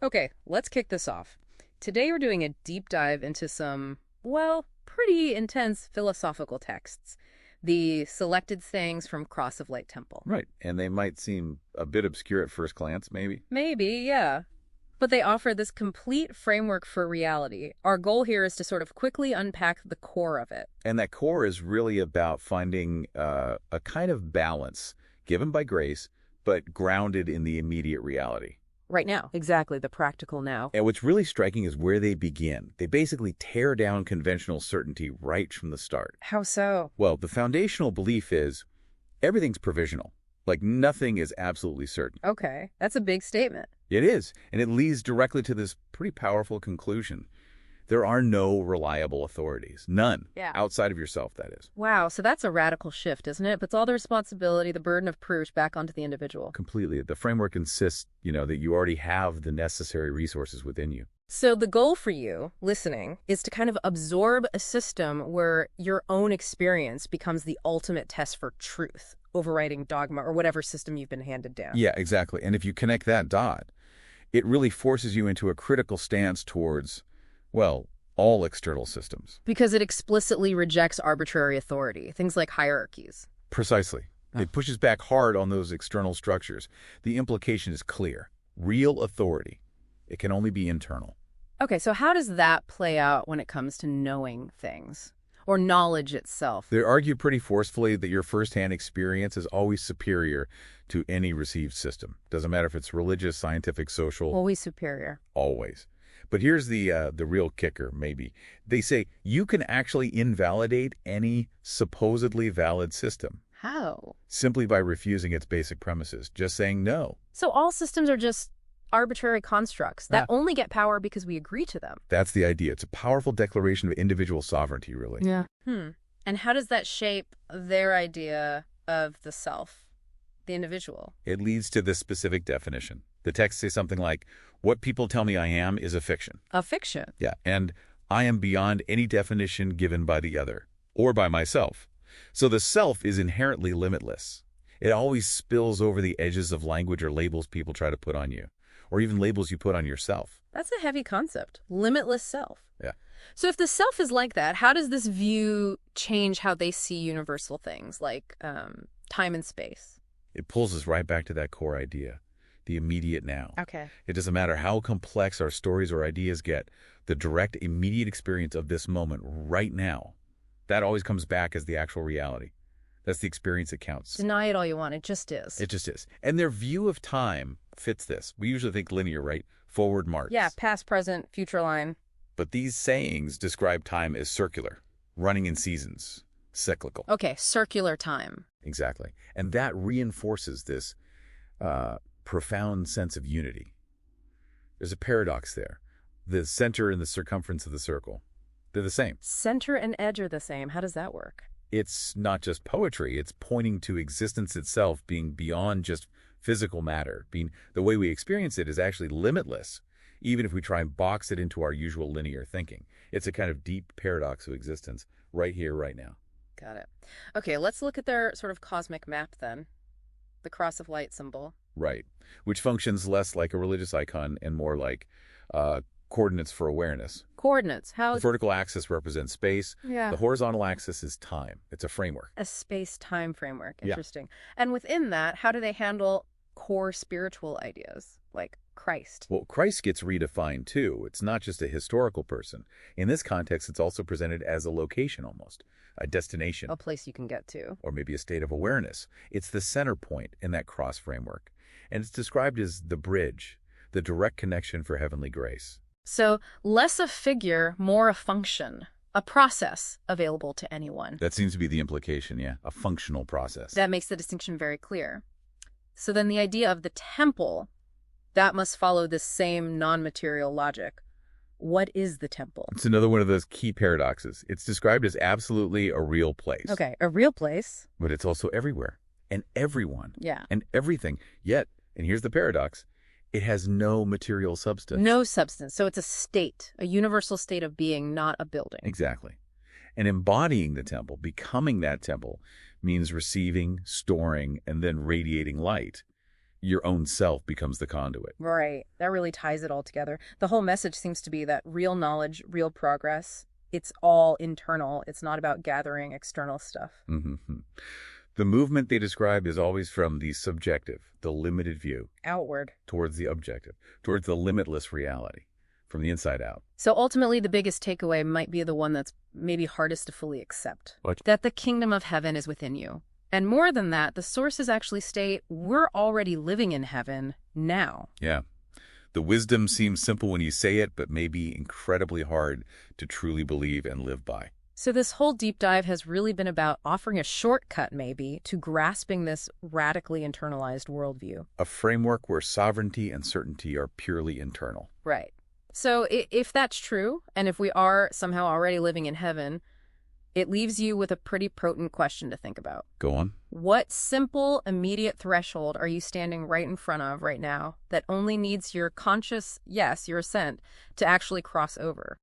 Okay, let's kick this off. Today we're doing a deep dive into some, well, pretty intense philosophical texts. The selected sayings from Cross of Light Temple. Right. And they might seem a bit obscure at first glance, maybe. Maybe, yeah. But they offer this complete framework for reality. Our goal here is to sort of quickly unpack the core of it. And that core is really about finding a kind of balance given by grace, but grounded in the immediate reality. Right now. Exactly, the practical now. And what's really striking is where they begin. They basically tear down conventional certainty right from the start. How so? Well, the foundational belief is everything's provisional. Like nothing is absolutely certain. Okay, that's a big statement. It is, and it leads directly to this pretty powerful conclusion. There are no reliable authorities. None. Yeah. Outside of yourself, that is. Wow, so that's a radical shift, isn't it? Puts all the responsibility, the burden of proof back onto the individual. Completely. The framework insists, that you already have the necessary resources within you. So the goal for you, listening, is to kind of absorb a system where your own experience becomes the ultimate test for truth, overriding dogma or whatever system you've been handed down. Yeah, exactly. And if you connect that dot, it really forces you into a critical stance towards, well, all external systems. Because it explicitly rejects arbitrary authority, things like hierarchies. Precisely. It pushes back hard on those external structures. The implication is clear. Real authority. It can only be internal. Okay, so how does that play out when it comes to knowing things? Or knowledge itself? They argue pretty forcefully that your firsthand experience is always superior to any received system. Doesn't matter if it's religious, scientific, social. Always superior. Always. But here's the real kicker, maybe. They say you can actually invalidate any supposedly valid system. How? Simply by refusing its basic premises, just saying no. So all systems are just arbitrary constructs that only get power because we agree to them. That's the idea. It's a powerful declaration of individual sovereignty, really. Yeah. And how does that shape their idea of the self, the individual? It leads to this specific definition. The texts say something like, what people tell me I am is a fiction. A fiction? Yeah, and I am beyond any definition given by the other, or by myself. So the self is inherently limitless. It always spills over the edges of language or labels people try to put on you, or even labels you put on yourself. That's a heavy concept. Limitless self. Yeah. So if the self is like that, how does this view change how they see universal things like time and space? It pulls us right back to that core idea, the immediate now. Okay. It doesn't matter how complex our stories or ideas get, the direct, immediate experience of this moment right now, that always comes back as the actual reality. That's the experience that counts. Deny it all you want. It just is. It just is. And their view of time fits this. We usually think linear, right? Forward march. Yeah, past, present, future line. But these sayings describe time as circular, running in seasons, cyclical. Okay, circular time. Exactly. And that reinforces this profound sense of unity. There's a paradox there. The center and the circumference of the circle, they're the same. Center and edge are the same. How does that work? It's not just poetry. It's pointing to existence itself being beyond just physical matter. Being the way we experience it is actually limitless, even if we try and box it into our usual linear thinking. It's a kind of deep paradox of existence right here, right now. Got it. Okay, let's look at their sort of cosmic map then. The cross of light symbol. Right. Which functions less like a religious icon and more like coordinates for awareness. Coordinates. How? The vertical axis represents space. Yeah. The horizontal axis is time. It's a framework. A space-time framework. Yeah. Interesting. And within that, how do they handle core spiritual ideas like Christ? Well, Christ gets redefined too. It's not just a historical person. In this context, it's also presented as a location almost, a destination. A place you can get to. Or maybe a state of awareness. It's the center point in that cross framework. And it's described as the bridge, the direct connection for heavenly grace. So less a figure, more a function, a process available to anyone. That seems to be the implication, yeah. A functional process. That makes the distinction very clear. So then the idea of the temple, that must follow the same non-material logic. What is the temple? It's another one of those key paradoxes. It's described as absolutely a real place. Okay, a real place. But it's also everywhere. And everyone. Yeah. And everything. Yet, and here's the paradox, it has no material substance. No substance. So it's a state, a universal state of being, not a building. Exactly. And embodying the temple, becoming that temple, means receiving, storing, and then radiating light. your own self becomes the conduit. Right. That really ties it all together. The whole message seems to be that real knowledge, real progress, it's all internal. It's not about gathering external stuff. Mm-hmm. The movement they describe is always from the subjective, the limited view, Outward. towards the objective, towards the limitless reality, from the inside out. So ultimately, the biggest takeaway might be the one that's maybe hardest to fully accept. What? That the kingdom of heaven is within you. And more than that, the sources actually state we're already living in heaven now. Yeah. The wisdom seems simple when you say it, but may be incredibly hard to truly believe and live by. So this whole deep dive has really been about offering a shortcut, maybe, to grasping this radically internalized worldview. A framework where sovereignty and certainty are purely internal. Right. So if that's true, and if we are somehow already living in heaven, it leaves you with a pretty potent question to think about. Go on. What simple, immediate threshold are you standing right in front of right now that only needs your conscious, yes, your assent, to actually cross over?